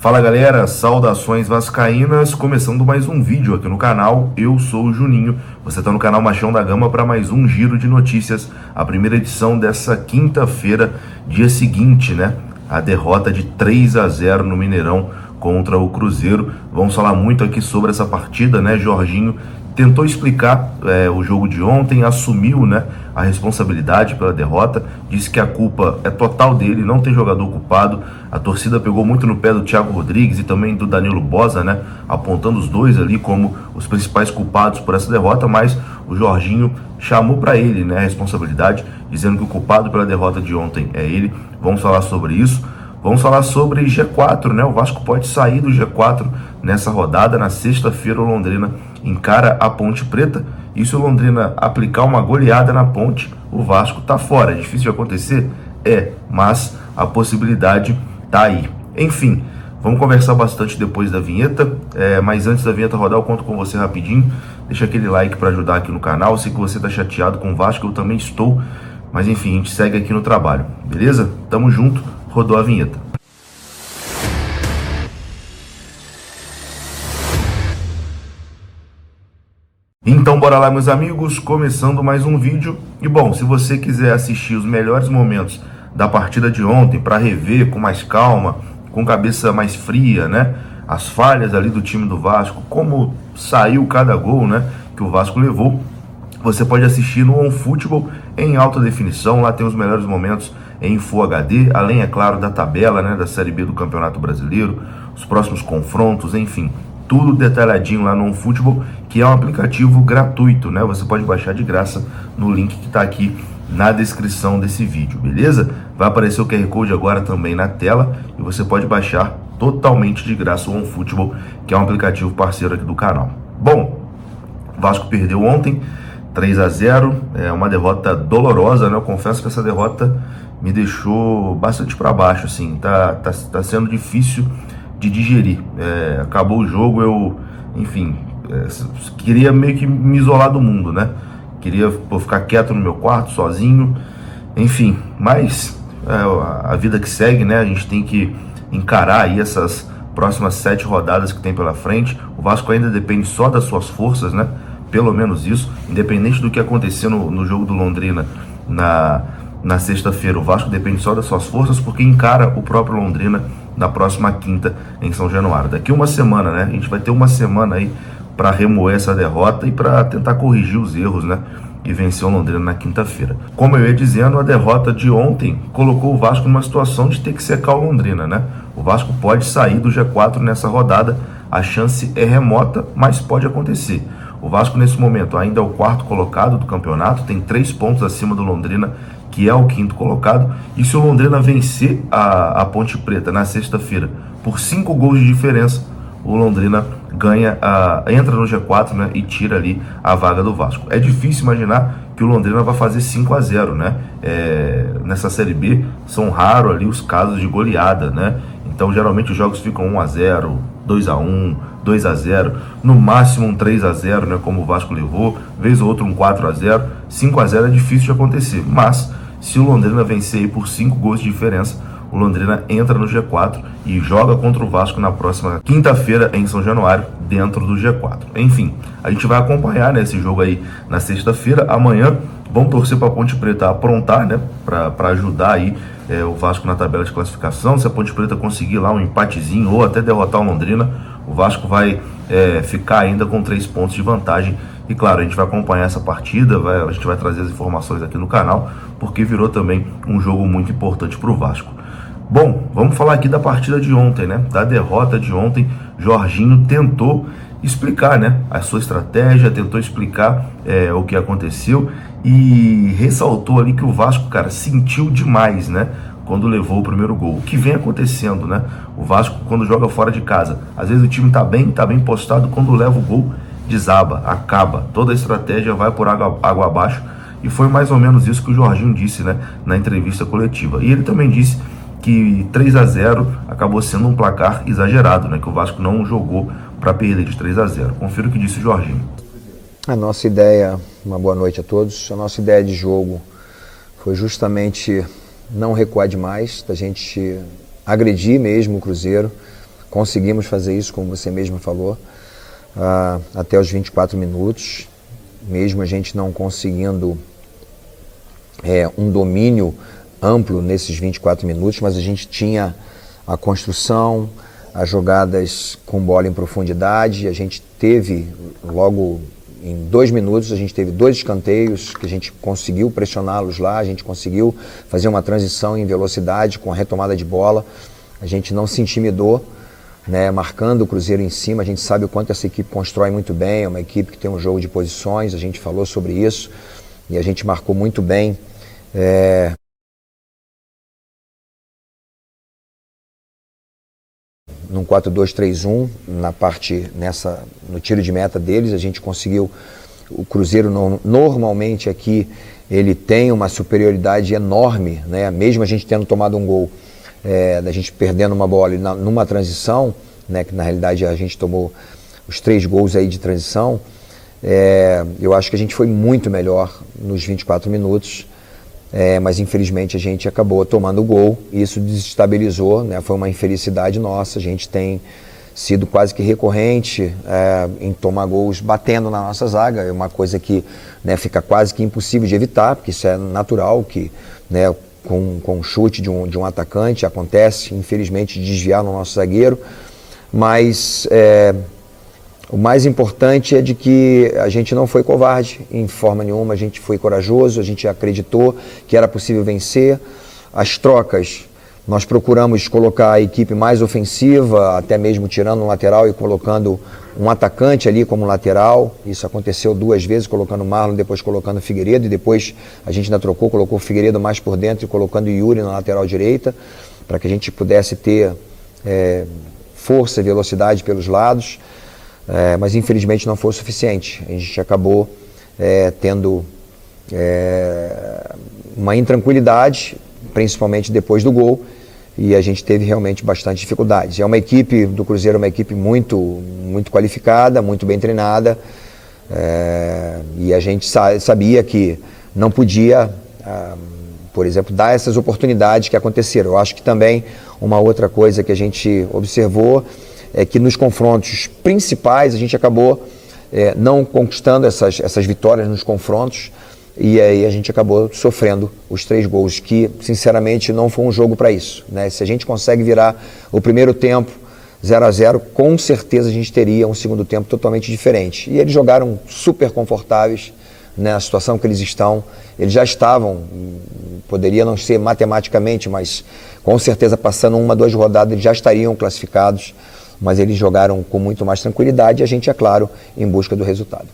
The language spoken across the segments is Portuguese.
Fala galera, saudações vascaínas, começando mais um vídeo aqui no canal. Eu sou o Juninho, você está no canal Machão da Gama para mais um giro de notícias, a primeira edição dessa quinta-feira, dia seguinte, né? A derrota de 3-0 no Mineirão contra o Cruzeiro. Vamos falar muito aqui sobre essa partida, né? Jorginho tentou explicar o jogo de ontem, assumiu, né, a responsabilidade pela derrota, disse que a culpa é total dele, não tem jogador culpado. A torcida pegou muito no pé do Thiago Rodrigues e também do Danilo Boza, né, apontando os dois ali como os principais culpados por essa derrota, mas o Jorginho chamou para ele, né, a responsabilidade, dizendo que o culpado pela derrota de ontem é ele. Vamos falar sobre isso. Vamos falar sobre G4, né? O Vasco pode sair do G4 nessa rodada. Na sexta-feira, o Londrina encara a Ponte Preta. E se o Londrina aplicar uma goleada na Ponte, o Vasco tá fora. É difícil de acontecer? É, mas a possibilidade tá aí. Enfim, vamos conversar bastante depois da vinheta. Mas antes da vinheta rodar, eu conto com você rapidinho. Deixa aquele like para ajudar aqui no canal. Eu sei que você tá chateado com o Vasco, eu também estou. Mas enfim, a gente segue aqui no trabalho, beleza? Tamo junto. Rodou a vinheta. Então bora lá, meus amigos, começando mais um vídeo. E bom, se você quiser assistir os melhores momentos da partida de ontem, para rever com mais calma, com cabeça mais fria, né, as falhas ali do time do Vasco, como saiu cada gol, né, que o Vasco levou, você pode assistir no OneFootball em alta definição. Lá tem os melhores momentos em Full HD, além, é claro, da tabela, né, da Série B do Campeonato Brasileiro, os próximos confrontos, enfim, tudo detalhadinho lá no OneFootball, que é um aplicativo gratuito, né? Você pode baixar de graça no link que está aqui na descrição desse vídeo, beleza? Vai aparecer o QR Code agora também na tela e você pode baixar totalmente de graça o OneFootball, que é um aplicativo parceiro aqui do canal. Bom, o Vasco perdeu ontem, 3-0, é uma derrota dolorosa, né? Eu confesso que essa derrota me deixou bastante para baixo, assim, tá sendo difícil de digerir. Acabou o jogo, enfim, queria meio que me isolar do mundo, né? Queria ficar quieto no meu quarto, sozinho, enfim, mas a vida que segue, né? A gente tem que encarar aí essas próximas 7 rodadas que tem pela frente. O Vasco ainda depende só das suas forças, né? Pelo menos isso, independente do que acontecer no jogo do Londrina na sexta-feira, o Vasco depende só das suas forças, porque encara o próprio Londrina na próxima quinta em São Januário. Daqui uma semana, né? A gente vai ter uma semana aí para remoer essa derrota e para tentar corrigir os erros, né? E vencer o Londrina na quinta-feira. Como eu ia dizendo, a derrota de ontem colocou o Vasco numa situação de ter que secar o Londrina, né? O Vasco pode sair do G4 nessa rodada, a chance é remota, mas pode acontecer. O Vasco nesse momento ainda é o 4º colocado do campeonato, tem 3 pontos acima do Londrina, que é o 5º colocado, e se o Londrina vencer a Ponte Preta na sexta-feira por 5 gols de diferença, o Londrina entra no G4, né, e tira ali a vaga do Vasco. É difícil imaginar que o Londrina vai fazer 5-0, né? Nessa Série B são raros ali os casos de goleada, né? Então geralmente os jogos ficam 1-0, 2-1, 2-0, no máximo um 3-0, né, como o Vasco levou, vez ou outra um 4-0, 5-0 é difícil de acontecer, mas se o Londrina vencer aí por 5 gols de diferença, o Londrina entra no G4 e joga contra o Vasco na próxima quinta-feira em São Januário, dentro do G4. Enfim, a gente vai acompanhar, né, esse jogo aí na sexta-feira. Amanhã vamos torcer para a Ponte Preta aprontar, né, para ajudar aí o Vasco na tabela de classificação. Se a Ponte Preta conseguir lá um empatezinho ou até derrotar o Londrina, o Vasco vai ficar ainda com 3 pontos de vantagem. E claro, a gente vai acompanhar essa partida, a gente vai trazer as informações aqui no canal, porque virou também um jogo muito importante para o Vasco. Bom, vamos falar aqui da partida de ontem, né? Da derrota de ontem. Jorginho tentou explicar, né, a sua estratégia, tentou explicar o que aconteceu e ressaltou ali que o Vasco, cara, sentiu demais, né, quando levou o primeiro gol. O que vem acontecendo, né? O Vasco, quando joga fora de casa, às vezes o time tá bem postado, quando leva o gol, desaba, acaba. Toda a estratégia vai por água abaixo. E foi mais ou menos isso que o Jorginho disse, né, na entrevista coletiva. E ele também disse que 3-0 acabou sendo um placar exagerado, né, que o Vasco não jogou para perder de 3-0. Confira o que disse o Jorginho. A nossa ideia, uma boa noite a todos, a nossa ideia de jogo foi justamente não recuar demais, da gente agredir mesmo o Cruzeiro, conseguimos fazer isso, como você mesmo falou, até os 24 minutos, mesmo a gente não conseguindo um domínio amplo nesses 24 minutos, mas a gente tinha a construção, as jogadas com bola em profundidade. A gente teve, logo em 2 minutos, a gente teve 2 escanteios que a gente conseguiu pressioná-los lá, a gente conseguiu fazer uma transição em velocidade com a retomada de bola. A gente não se intimidou, né, marcando o Cruzeiro em cima. A gente sabe o quanto essa equipe constrói muito bem, é uma equipe que tem um jogo de posições, a gente falou sobre isso e a gente marcou muito bem. Num 4-2-3-1, no tiro de meta deles, a gente conseguiu. O Cruzeiro normalmente aqui ele tem uma superioridade enorme, né? Mesmo a gente tendo tomado um gol, da gente perdendo uma bola e numa transição, né? Que na realidade a gente tomou os 3 gols aí de transição. Eu acho que a gente foi muito melhor nos 24 minutos. Mas infelizmente a gente acabou tomando o gol e isso desestabilizou, né? Foi uma infelicidade nossa. A gente tem sido quase que recorrente em tomar gols batendo na nossa zaga, é uma coisa que, né, fica quase que impossível de evitar, porque isso é natural, que, né, com o chute de um atacante acontece, infelizmente, desviar no nosso zagueiro, mas o mais importante é de que a gente não foi covarde em forma nenhuma, a gente foi corajoso, a gente acreditou que era possível vencer. As trocas, nós procuramos colocar a equipe mais ofensiva, até mesmo tirando um lateral e colocando um atacante ali como lateral. Isso aconteceu 2 vezes, colocando o Marlon, depois colocando o Figueiredo, e depois a gente ainda trocou, colocou o Figueiredo mais por dentro e colocando o Yuri na lateral direita, para que a gente pudesse ter força e velocidade pelos lados. Mas infelizmente não foi o suficiente. A gente acabou tendo uma intranquilidade, principalmente depois do gol, e a gente teve realmente bastante dificuldades. É uma equipe do Cruzeiro, uma equipe muito, muito qualificada, muito bem treinada, e a gente sabia que não podia, por exemplo, dar essas oportunidades que aconteceram. Eu acho que também uma outra coisa que a gente observou é que nos confrontos principais a gente acabou não conquistando essas vitórias nos confrontos, e aí a gente acabou sofrendo os 3 gols, que sinceramente não foi um jogo para isso, né? Se a gente consegue virar o primeiro tempo 0-0, com certeza a gente teria um segundo tempo totalmente diferente. E eles jogaram super confortáveis, né, na situação que eles estão. Eles já estavam, poderia não ser matematicamente, mas com certeza passando 1, 2 rodadas eles já estariam classificados. Mas eles jogaram com muito mais tranquilidade e a gente, é claro, em busca do resultado.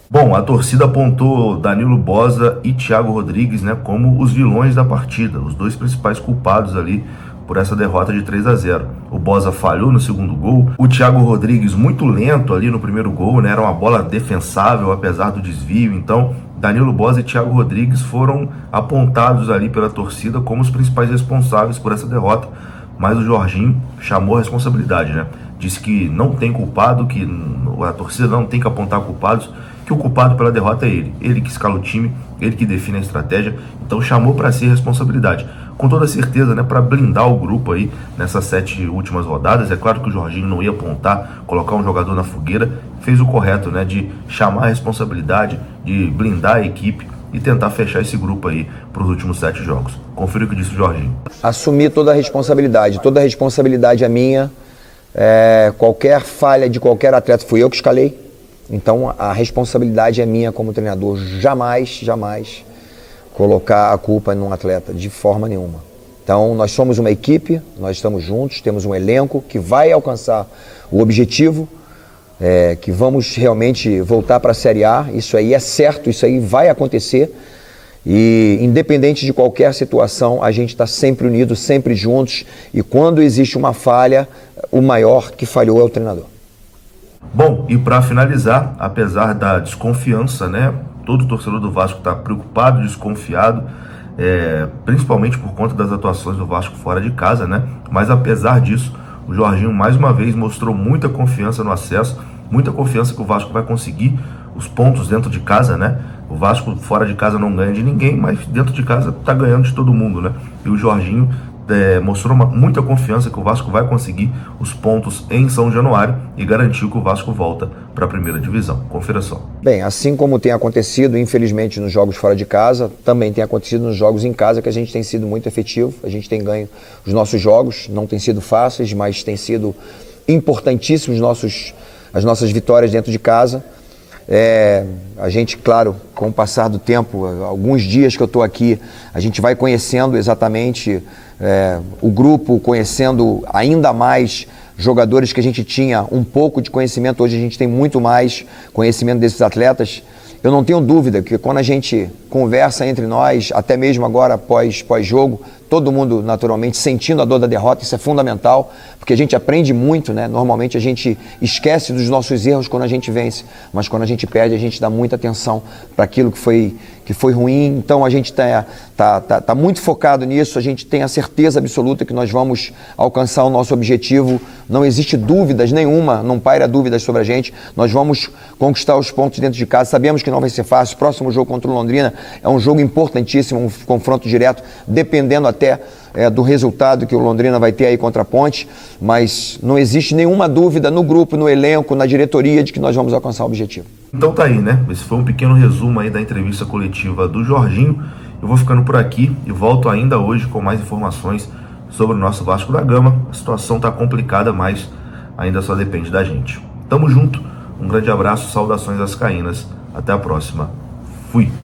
Bom, a torcida apontou Danilo Boza e Thiago Rodrigues, né, como os vilões da partida, os 2 principais culpados ali por essa derrota de 3-0. O Boza falhou no segundo gol, o Thiago Rodrigues muito lento ali no primeiro gol, né, era uma bola defensável apesar do desvio. Então Danilo Boza e Thiago Rodrigues foram apontados ali pela torcida como os principais responsáveis por essa derrota. Mas o Jorginho chamou a responsabilidade, né? Disse que não tem culpado, que a torcida não tem que apontar culpados, que o culpado pela derrota é ele que escala o time, ele que define a estratégia. Então chamou para si a responsabilidade, com toda certeza, né, para blindar o grupo aí nessas 7 últimas rodadas. É claro que o Jorginho não ia apontar, colocar um jogador na fogueira, fez o correto, né, de chamar a responsabilidade, de blindar a equipe e tentar fechar esse grupo aí para os últimos 7 jogos. Confira o que disse o Jorginho. Assumir toda a responsabilidade é minha. Qualquer falha de qualquer atleta fui eu que escalei, então a responsabilidade é minha como treinador. Jamais colocar a culpa num atleta, de forma nenhuma. Então nós somos uma equipe, nós estamos juntos, temos um elenco que vai alcançar o objetivo, que vamos realmente voltar para a Série A. Isso aí é certo, isso aí vai acontecer. E independente de qualquer situação, a gente está sempre unido, sempre juntos, e quando existe uma falha, o maior que falhou é o treinador. Bom, e para finalizar, apesar da desconfiança, né, todo torcedor do Vasco está preocupado, desconfiado, principalmente por conta das atuações do Vasco fora de casa, né? Mas apesar disso, o Jorginho mais uma vez mostrou muita confiança no acesso, muita confiança que o Vasco vai conseguir os pontos dentro de casa, né? O Vasco fora de casa não ganha de ninguém, mas dentro de casa tá ganhando de todo mundo, né? E o Jorginho mostrou muita confiança que o Vasco vai conseguir os pontos em São Januário e garantiu que o Vasco volta para a primeira divisão. Confira só. Bem, assim como tem acontecido, infelizmente, nos jogos fora de casa, também tem acontecido nos jogos em casa, que a gente tem sido muito efetivo, a gente tem ganho os nossos jogos, não tem sido fáceis, mas tem sido importantíssimos as nossas vitórias dentro de casa. A gente, claro, com o passar do tempo, alguns dias que eu estou aqui, a gente vai conhecendo exatamente o grupo, conhecendo ainda mais jogadores que a gente tinha um pouco de conhecimento, hoje a gente tem muito mais conhecimento desses atletas. Eu não tenho dúvida que quando a gente conversa entre nós, até mesmo agora pós-jogo, todo mundo naturalmente sentindo a dor da derrota, isso é fundamental, porque a gente aprende muito, né? Normalmente a gente esquece dos nossos erros quando a gente vence, mas quando a gente perde a gente dá muita atenção para aquilo que foi ruim, então a gente tá muito focado nisso, a gente tem a certeza absoluta que nós vamos alcançar o nosso objetivo, não existe dúvidas nenhuma, não paira dúvidas sobre a gente, nós vamos conquistar os pontos dentro de casa, sabemos que não vai ser fácil, próximo jogo contra o Londrina é um jogo importantíssimo, um confronto direto, dependendo até do resultado que o Londrina vai ter aí contra a Ponte, mas não existe nenhuma dúvida no grupo, no elenco, na diretoria de que nós vamos alcançar o objetivo. Então tá aí, né? Esse foi um pequeno resumo aí da entrevista coletiva do Jorginho. Eu vou ficando por aqui e volto ainda hoje com mais informações sobre o nosso Vasco da Gama. A situação tá complicada, mas ainda só depende da gente. Tamo junto, um grande abraço, saudações vascaínas. Até a próxima. Fui!